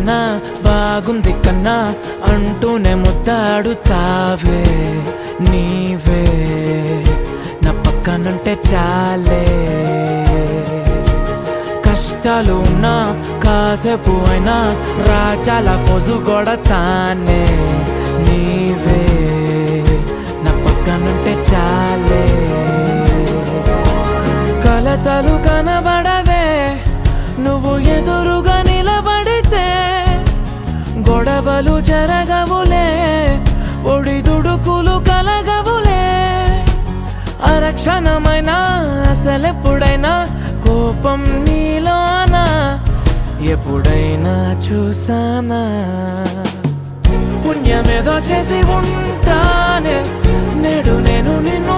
కన్నా బాగుంది కన్నా అంటూనే ముద్దాడుతావే నీవే నా పక్కనుంటే చాలే. కష్టాలు ఉన్నా కాసేపు అయినా రాజాల ఫోజు కొడతానే నీవే నా పక్కనుంటే చాలే. కలతలు కనబడవే నువ్వు ఎదురుగా నిలబడితే, గొడవలు జరగవులే ఒడిదుడుకులు కలగవులే. అరక్షణమైనా అసలెప్పుడైనా కోపం నీలోనా ఎప్పుడైనా చూసానా? పుణ్యమేదో చేసి ఉంటానే నేడు నేను నిన్ను